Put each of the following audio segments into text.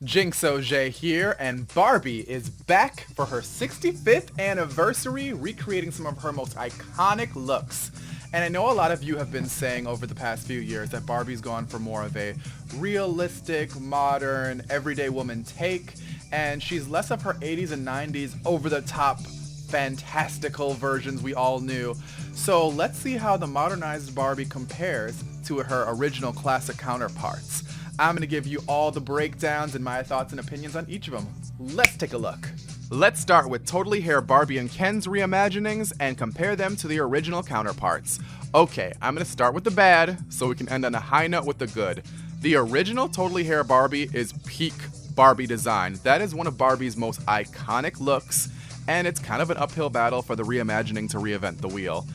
Jinx Ogé here, and Barbie is back for her 65th anniversary, recreating some of her most iconic looks. And I know a lot of you have been saying over the past few years that Barbie's gone for more of a realistic, modern, everyday woman take, and she's less of her 80s and 90s over the top, fantastical versions we all knew. So let's see how the modernized Barbie compares to her original classic counterparts. I'm going to give you all the breakdowns and my thoughts and opinions on each of them. Let's take a look. Let's start with Totally Hair Barbie and Ken's reimaginings and compare them to the original counterparts. Okay, I'm going to start with the bad so we can end on a high note with the good. The original Totally Hair Barbie is peak Barbie design. That is one of Barbie's most iconic looks, and it's kind of an uphill battle for the reimagining to reinvent the wheel.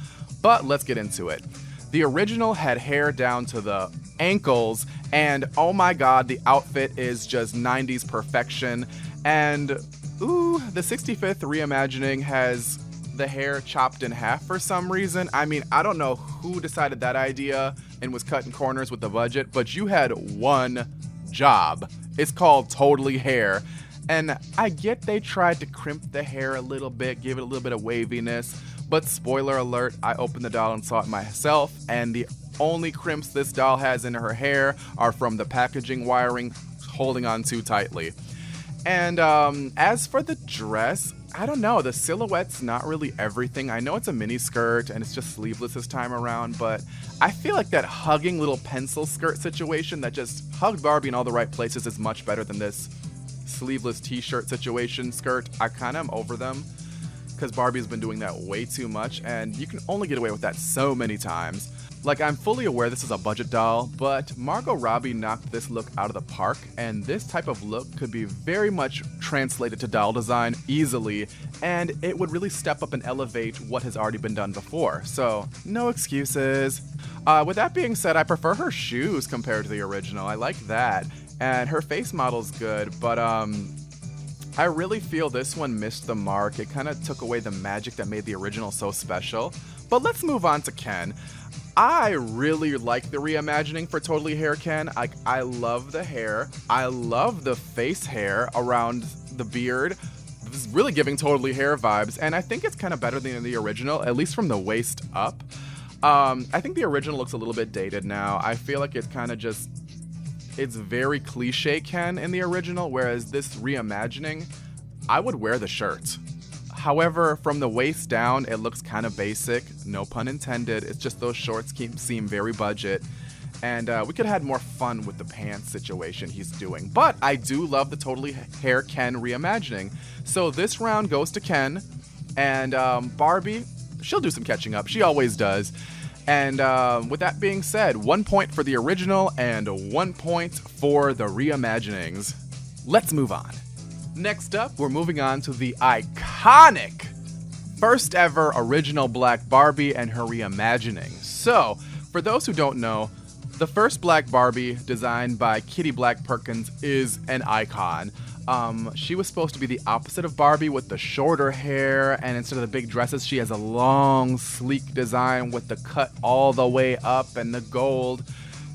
But let's get into it. The original had hair down to the ankles, and oh my god, the outfit is just 90s perfection. And ooh, the 65th reimagining has the hair chopped in half for some reason. I mean, I don't know who decided that idea and was cutting corners with the budget, but you had one job. It's called Totally Hair. And I get they tried to crimp the hair a little bit, give it a little bit of waviness, but spoiler alert, I opened the doll and saw it myself, and the only crimps this doll has in her hair are from the packaging wiring holding on too tightly. And as for the dress, I don't know, the silhouette's not really everything. I know it's a mini skirt and it's just sleeveless this time around, but I feel like that hugging little pencil skirt situation that just hugged Barbie in all the right places is much better than this sleeveless t-shirt situation skirt. I kind of am over them because Barbie's been doing that way too much, and you can only get away with that so many times. Like, I'm fully aware this is a budget doll, but Margot Robbie knocked this look out of the park, and this type of look could be very much translated to doll design easily, and it would really step up and elevate what has already been done before. So, no excuses. With that being said, I prefer her shoes compared to the original. I like that. And her face model's good, but I really feel this one missed the mark. It kind of took away the magic that made the original so special. But let's move on to Ken. I really like the reimagining for Totally Hair Ken. Like, I love the hair. I love the face hair around the beard. This is really giving Totally Hair vibes, and I think it's kind of better than the original, at least from the waist up. I think the original looks a little bit dated now. I feel like it's kind of just... it's very cliche Ken in the original, whereas this reimagining, I would wear the shirt. However, from the waist down, it looks kind of basic, no pun intended. It's just those shorts seem very budget. And we could have had more fun with the pants situation he's doing. But I do love the Totally Hair Ken reimagining. So this round goes to Ken, and Barbie, she'll do some catching up. She always does. And with that being said, 1 point for the original and 1 point for the reimaginings. Let's move on. Next up, we're moving on to the iconic first ever original Black Barbie and her reimagining. So, for those who don't know, the first Black Barbie, designed by Kitty Black Perkins, is an icon. She was supposed to be the opposite of Barbie with the shorter hair, and instead of the big dresses, she has a long, sleek design with the cut all the way up and the gold.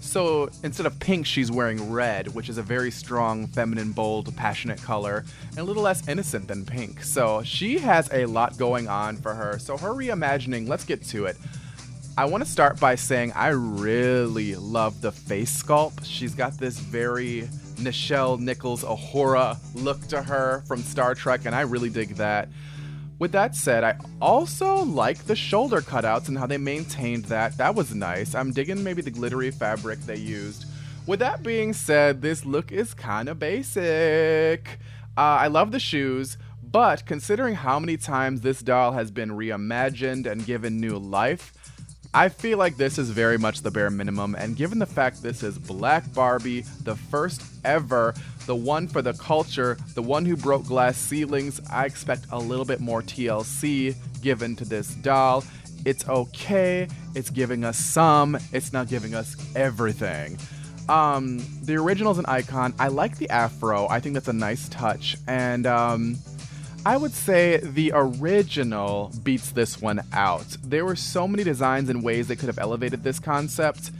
So instead of pink, she's wearing red, which is a very strong, feminine, bold, passionate color, and a little less innocent than pink. So she has a lot going on for her. So her reimagining, let's get to it. I want to start by saying I really love the face sculpt. She's got this very Nichelle Nichols Uhura look to her from Star Trek, and I really dig that. With that said, I also like the shoulder cutouts and how they maintained that. That was nice. I'm digging maybe the glittery fabric they used. With that being said, this look is kind of basic. I love the shoes, but considering how many times this doll has been reimagined and given new life, I feel like this is very much the bare minimum, and given the fact this is Black Barbie, the first ever, the one for the culture, the one who broke glass ceilings, I expect a little bit more TLC given to this doll. It's okay, it's giving us some, it's not giving us everything. The original's an icon. I like the afro, I think that's a nice touch, and I would say the original beats this one out. There were so many designs and ways they could have elevated this concept,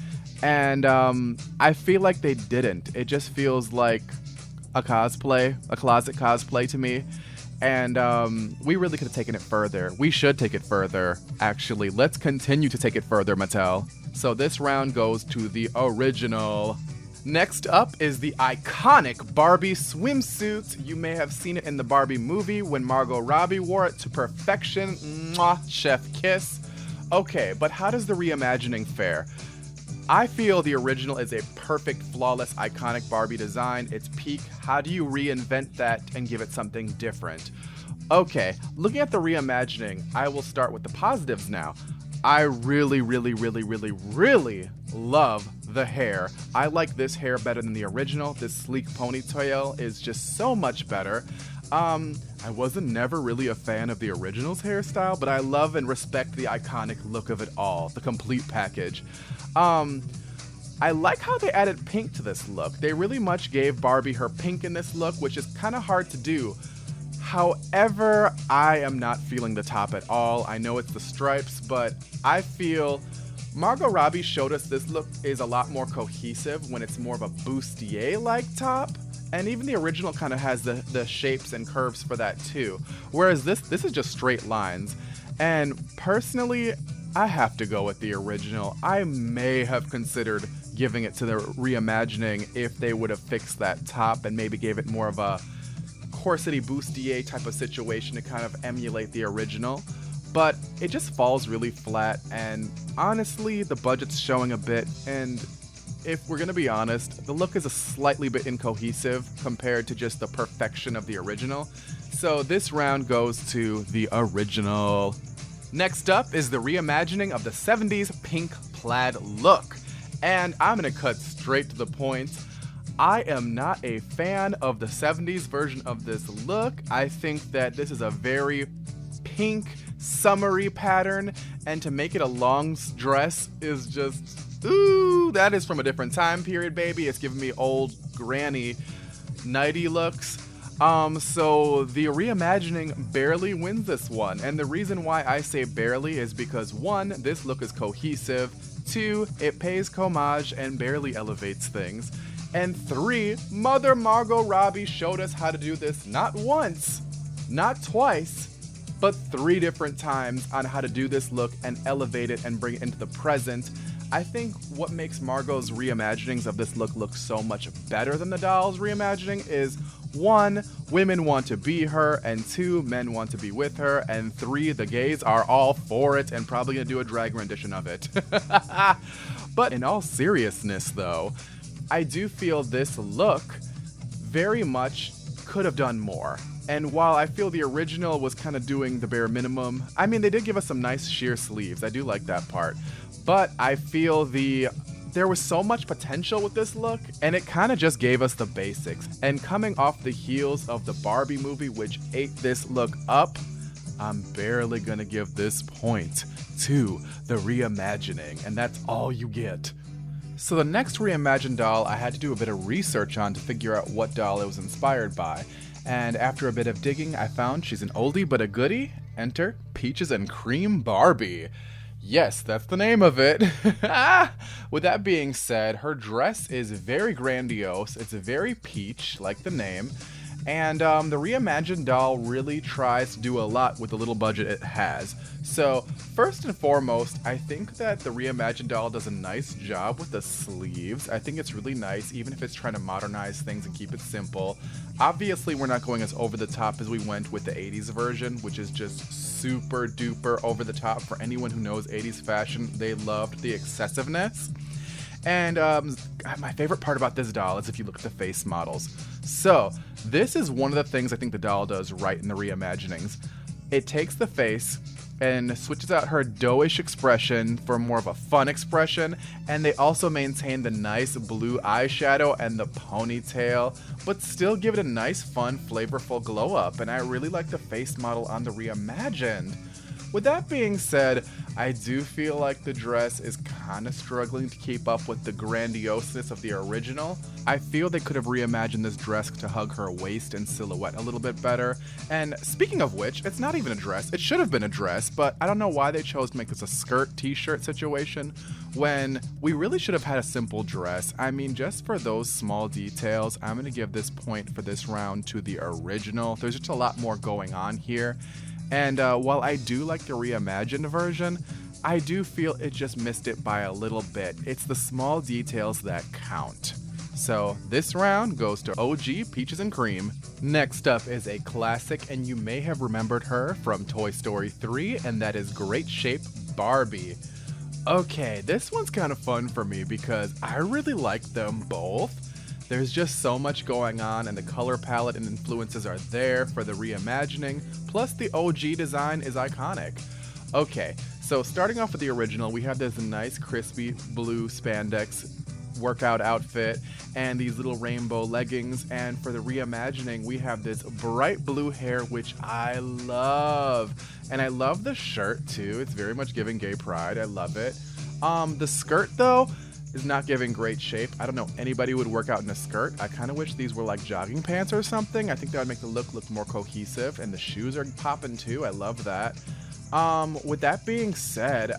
and I feel like they didn't. It just feels like a cosplay, a closet cosplay to me. And we really could have taken it further. We should take it further, actually. Let's continue to take it further, Mattel. So this round goes to the original. Next up is the iconic Barbie swimsuit. You may have seen it in the Barbie movie when Margot Robbie wore it to perfection. Mwah, chef kiss. Okay, but how does the reimagining fare? I feel the original is a perfect, flawless, iconic Barbie design. It's peak. How do you reinvent that and give it something different? Okay, looking at the reimagining, I will start with the positives now. I really love the hair. I like this hair better than the original. This sleek ponytail is just so much better. I wasn't never really a fan of the original's hairstyle, but I love and respect the iconic look of it all, the complete package. I like how they added pink to this look. They really much gave Barbie her pink in this look, which is kind of hard to do. However, I am not feeling the top at all. I know it's the stripes, but I feel Margot Robbie showed us this look is a lot more cohesive when it's more of a bustier-like top. And even the original kind of has the shapes and curves for that too. Whereas this is just straight lines. And personally, I have to go with the original. I may have considered giving it to the reimagining if they would have fixed that top and maybe gave it more of a corsety bustier type of situation to kind of emulate the original. But it just falls really flat, and honestly, the budget's showing a bit, and if we're gonna be honest, the look is a slightly bit incohesive compared to just the perfection of the original. So this round goes to the original. Next up is the reimagining of the 70s pink plaid look. And I'm gonna cut straight to the point. I am not a fan of the 70s version of this look. I think that this is a very pink, summery pattern, and to make it a long dress is just, ooh, that is from a different time period, baby. It's giving me old granny nighty looks. So the reimagining barely wins this one, and the reason why I say barely is because 1, this look is cohesive, 2, it pays homage and barely elevates things, and 3, Mother Margot Robbie showed us how to do this not once, not twice, but 3 different times on how to do this look and elevate it and bring it into the present. I think what makes Margot's reimaginings of this look so much better than the doll's reimagining is 1, women want to be her, and 2, men want to be with her, and 3, the gays are all for it and probably gonna do a drag rendition of it. But in all seriousness though, I do feel this look very much could have done more. And while I feel the original was kind of doing the bare minimum, I mean, they did give us some nice sheer sleeves. I do like that part. But I feel there was so much potential with this look, and it kind of just gave us the basics. And coming off the heels of the Barbie movie, which ate this look up, I'm barely gonna give this point to the reimagining, and that's all you get. So the next reimagined doll I had to do a bit of research on to figure out what doll it was inspired by. And after a bit of digging, I found she's an oldie but a goodie. Enter Peaches and Cream Barbie. Yes, that's the name of it. With that being said, her dress is very grandiose. It's very peach, like the name. And the reimagined doll really tries to do a lot with the little budget it has. So first and foremost, I think that the reimagined doll does a nice job with the sleeves. I think it's really nice, even if it's trying to modernize things and keep it simple. Obviously, we're not going as over the top as we went with the 80s version, which is just super duper over the top. For anyone who knows 80s fashion, they loved the excessiveness. And my favorite part about this doll is if you look at the face models. So this is one of the things I think the doll does right in the reimaginings. It takes the face and switches out her doughish expression for more of a fun expression, and they also maintain the nice blue eyeshadow and the ponytail, but still give it a nice, fun, flavorful glow up, and I really like the face model on the reimagined. With that being said, I do feel like the dress is kind of struggling to keep up with the grandioseness of the original. I feel they could have reimagined this dress to hug her waist and silhouette a little bit better. And speaking of which, it's not even a dress. It should have been a dress, but I don't know why they chose to make this a skirt t-shirt situation when we really should have had a simple dress. I mean, just for those small details, I'm going to give this point for this round to the original. There's just a lot more going on here. And while I do like the reimagined version, I do feel it just missed it by a little bit. It's the small details that count. So this round goes to OG Peaches and Cream. Next up is a classic, and you may have remembered her from Toy Story 3, and that is Great Shape Barbie. Okay, this one's kind of fun for me because I really like them both. There's just so much going on, and the color palette and influences are there for the reimagining, plus the OG design is iconic. Okay, so starting off with the original, we have this nice crispy blue spandex workout outfit and these little rainbow leggings, and for the reimagining, we have this bright blue hair, which I love. And I love the shirt too, it's very much giving gay pride, I love it. The skirt though, is not giving great shape. I don't know anybody who would work out in a skirt. I kind of wish these were like jogging pants or something. I think that would make the look more cohesive, and the shoes are popping too. I love that. With that being said,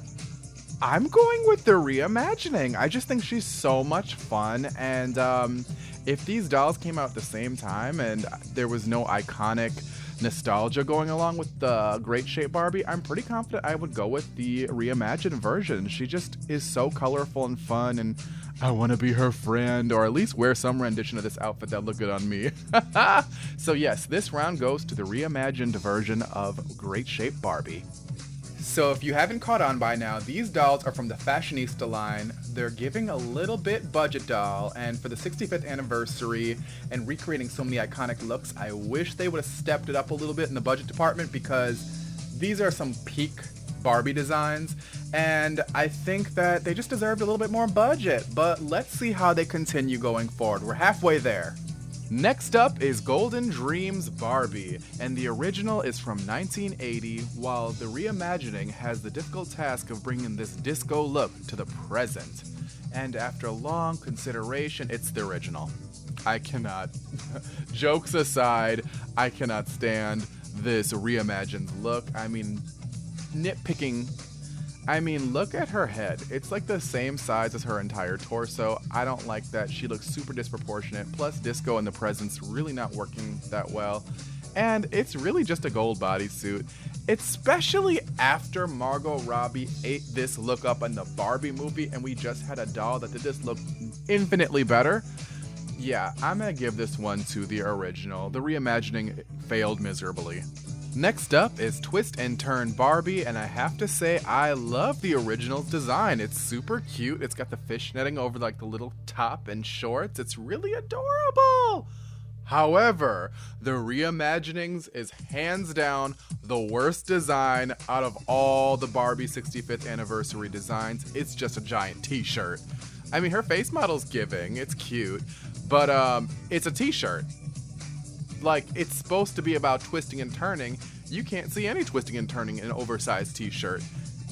I'm going with the reimagining. I just think she's so much fun, and if these dolls came out at the same time and there was no iconic nostalgia going along with the Great Shape Barbie, I'm pretty confident I would go with the reimagined version. She just is so colorful and fun, and I want to be her friend, or at least wear some rendition of this outfit that look good on me. So yes, this round goes to the reimagined version of Great Shape Barbie. So if you haven't caught on by now, these dolls are from the Fashionista line. They're giving a little bit budget doll, and for the 65th anniversary and recreating so many iconic looks, I wish they would have stepped it up a little bit in the budget department, because these are some peak Barbie designs, and I think that they just deserved a little bit more budget, but let's see how they continue going forward. We're halfway there. Next up is Golden Dreams Barbie, and the original is from 1980, while the reimagining has the difficult task of bringing this disco look to the present. And after long consideration, it's the original. I cannot, jokes aside, I cannot stand this reimagined look. I mean, nitpicking, look at her head. It's like the same size as her entire torso. I don't like that. She looks super disproportionate. Plus, disco in the present's really not working that well. And it's really just a gold bodysuit, especially after Margot Robbie ate this look up in the Barbie movie and we just had a doll that did this look infinitely better. Yeah, I'm gonna give this one to the original. The reimagining failed miserably. Next up is Twist and Turn Barbie, and I have to say I love the original's design. It's super cute. It's got the fishnetting over like the little top and shorts. It's really adorable. However, the reimaginings is hands down the worst design out of all the Barbie 65th anniversary designs. It's just a giant t-shirt. I mean, her face model's giving. It's cute, but it's a t-shirt. Like, it's supposed to be about twisting and turning. You can't see any twisting and turning in an oversized t-shirt.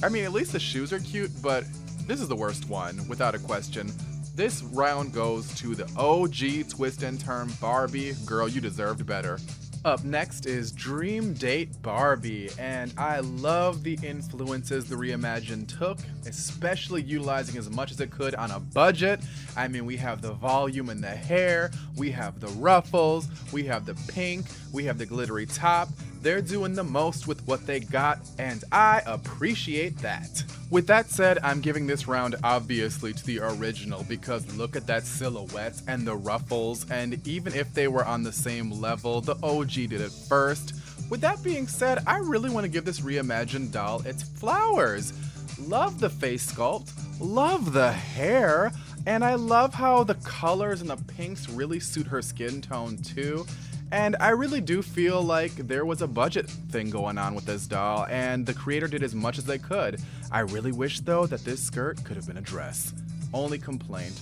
I mean, at least the shoes are cute, but this is the worst one, without a question. This round goes to the OG Twist and Turn Barbie. Girl, you deserved better. Up next is Dream Date Barbie, and I love the influences the reimagined took, especially utilizing as much as it could on a budget. I mean, we have the volume in the hair, we have the ruffles, we have the pink, we have the glittery top. They're doing the most with what they got, and I appreciate that. With that said, I'm giving this round obviously to the original, because look at that silhouette and the ruffles, and even if they were on the same level, the OG did it first. With that being said, I really want to give this reimagined doll its flowers. Love the face sculpt, love the hair, and I love how the colors and the pinks really suit her skin tone too. And I really do feel like there was a budget thing going on with this doll, and the creator did as much as they could. I really wish, though, that this skirt could have been a dress. Only complaint.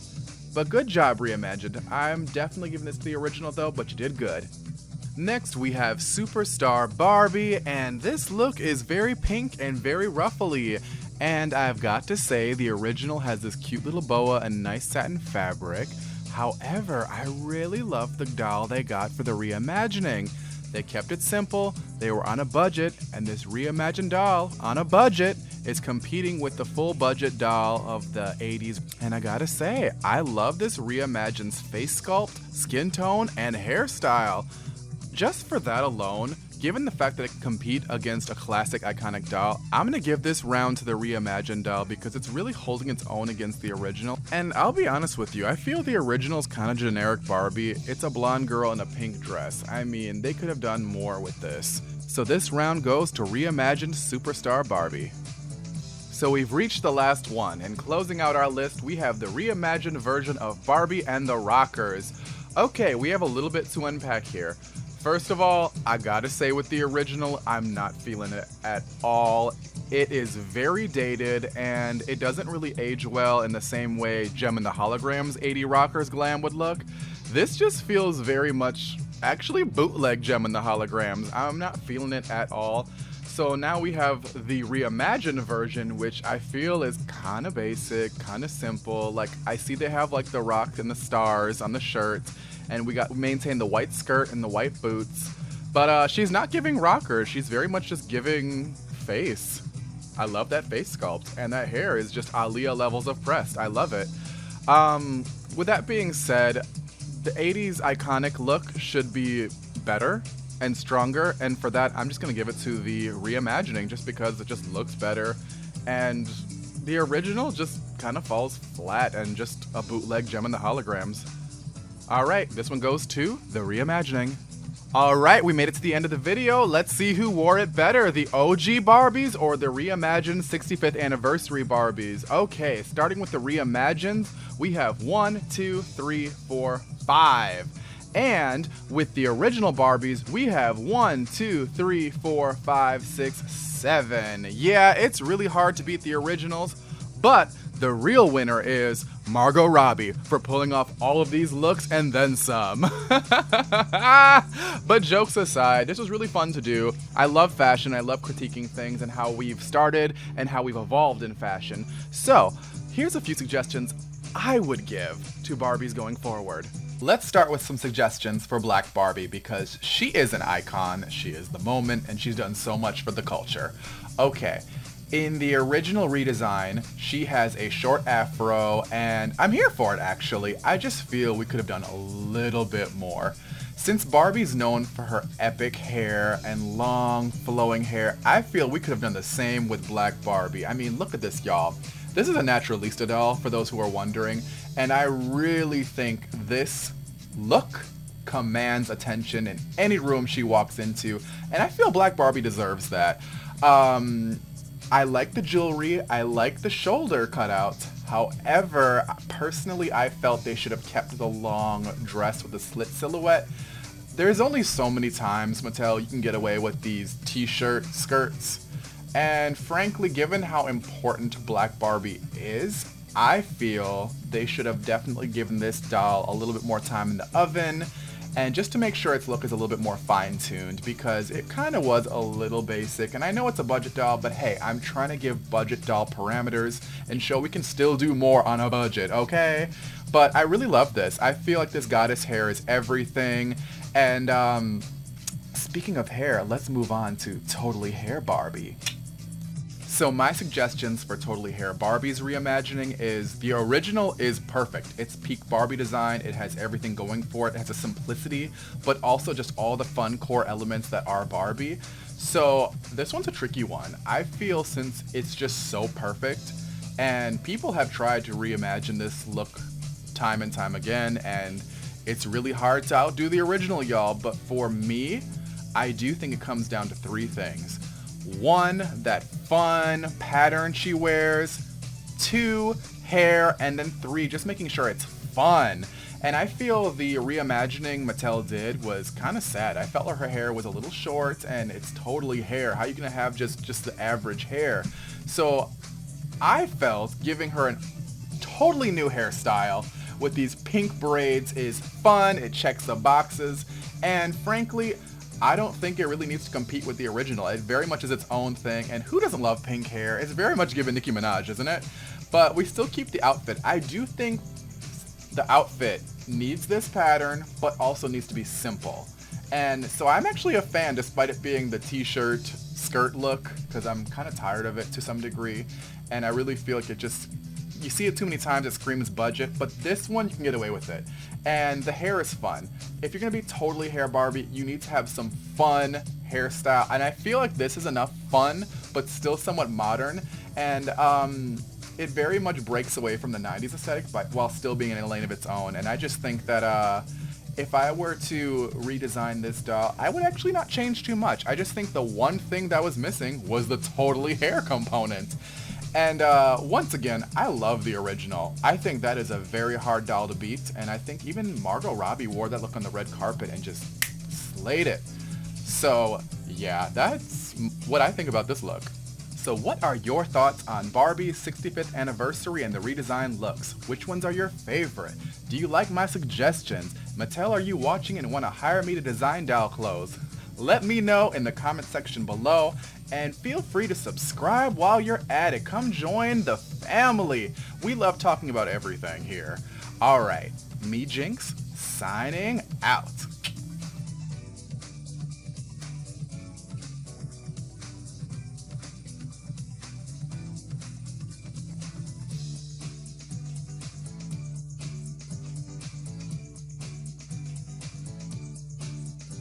But good job, Reimagined. I'm definitely giving this to the original, though, but you did good. Next we have Superstar Barbie, and this look is very pink and very ruffly. And I've got to say, the original has this cute little boa and nice satin fabric. However, I really love the doll they got for the reimagining. They kept it simple, they were on a budget, and this reimagined doll, on a budget, is competing with the full budget doll of the 80s. And I gotta say, I love this reimagined face sculpt, skin tone, and hairstyle. Just for that alone, given the fact that it can compete against a classic iconic doll, I'm gonna give this round to the reimagined doll because it's really holding its own against the original. And I'll be honest with you, I feel the original's kind of generic Barbie. It's a blonde girl in a pink dress. I mean, they could have done more with this. So this round goes to reimagined Superstar Barbie. So we've reached the last one, and closing out our list, we have the reimagined version of Barbie and the Rockers. Okay, we have a little bit to unpack here. First of all, I gotta say with the original, I'm not feeling it at all. It is very dated, and it doesn't really age well in the same way Gem and the Holograms 80 Rockers glam would look. This just feels very much, actually bootleg Gem and the Holograms. I'm not feeling it at all. So now we have the reimagined version, which I feel is kind of basic, kind of simple. Like, I see they have like the rock and the stars on the shirt, and we maintain the white skirt and the white boots. But she's not giving rockers, she's very much just giving face. I love that face sculpt, and that hair is just Aaliyah levels of pressed. I love it. With that being said, the 80s iconic look should be better and stronger, and for that I'm just gonna give it to the reimagining just because it just looks better, and the original just kind of falls flat and just a bootleg Gem and the Holograms. Alright, this one goes to the reimagining. Alright, we made it to the end of the video. Let's see who wore it better, the OG Barbies or the reimagined 65th anniversary Barbies. Okay, starting with the reimagined, we have 1, 2, 3, 4, 5. And with the original Barbies, we have 1, 2, 3, 4, 5, 6, 7. Yeah, it's really hard to beat the originals, but the real winner is Margot Robbie for pulling off all of these looks and then some. But jokes aside, this was really fun to do. I love fashion, I love critiquing things and how we've started and how we've evolved in fashion. So, here's a few suggestions I would give to Barbies going forward. Let's start with some suggestions for Black Barbie because she is an icon, she is the moment, and she's done so much for the culture. Okay. In the original redesign, she has a short afro, and I'm here for it actually. I just feel we could have done a little bit more. Since Barbie's known for her epic hair and long flowing hair, I feel we could have done the same with Black Barbie. I mean, look at this, y'all. This is a Naturalista doll, for those who are wondering, and I really think this look commands attention in any room she walks into, and I feel Black Barbie deserves that. I like the jewelry, I like the shoulder cutouts. However, personally, I felt they should have kept the long dress with the slit silhouette. There's only so many times, Mattel, you can get away with these t-shirt skirts. And frankly, given how important Black Barbie is, I feel they should have definitely given this doll a little bit more time in the oven, and just to make sure its look is a little bit more fine-tuned, because it kind of was a little basic. And I know it's a budget doll, but hey, I'm trying to give budget doll parameters and show we can still do more on a budget, okay? But I really love this. I feel like this goddess hair is everything. And speaking of hair, let's move on to Totally Hair Barbie. So my suggestions for Totally Hair Barbie's reimagining is the original is perfect. It's peak Barbie design, it has everything going for it, it has a simplicity, but also just all the fun core elements that are Barbie. So this one's a tricky one. I feel since it's just so perfect, and people have tried to reimagine this look time and time again, and it's really hard to outdo the original, y'all, but for me, I do think it comes down to 3 things. 1, that fun pattern she wears. 2, hair. And then 3, just making sure it's fun. And I feel the reimagining Mattel did was kind of sad. I felt like her hair was a little short, and it's totally hair. How are you gonna have just the average hair? So I felt giving her a totally new hairstyle with these pink braids is fun, it checks the boxes, And frankly, I don't think it really needs to compete with the original. It very much is its own thing, and who doesn't love pink hair? It's very much given Nicki Minaj, isn't it? But we still keep the outfit. I do think the outfit needs this pattern, but also needs to be simple. And so I'm actually a fan, despite it being the t-shirt skirt look, because I'm kind of tired of it to some degree. And I really feel like you see it too many times, it screams budget, but this one you can get away with it. And the hair is fun. If you're gonna be totally hair Barbie, you need to have some fun hairstyle. And I feel like this is enough fun, but still somewhat modern. And it very much breaks away from the 90s aesthetic, but while still being in a lane of its own. And I just think that if I were to redesign this doll, I would actually not change too much. I just think the one thing that was missing was the totally hair component. And once again, I love the original. I think that is a very hard doll to beat, and I think even Margot Robbie wore that look on the red carpet and just slayed it. So yeah, that's what I think about this look. So what are your thoughts on Barbie's 65th anniversary and the redesigned looks? Which ones are your favorite? Do you like my suggestions? Mattel, are you watching and want to hire me to design doll clothes? Let me know in the comment section below, and feel free to subscribe while you're at it. Come join the family. We love talking about everything here. Alright, me Jinx, signing out.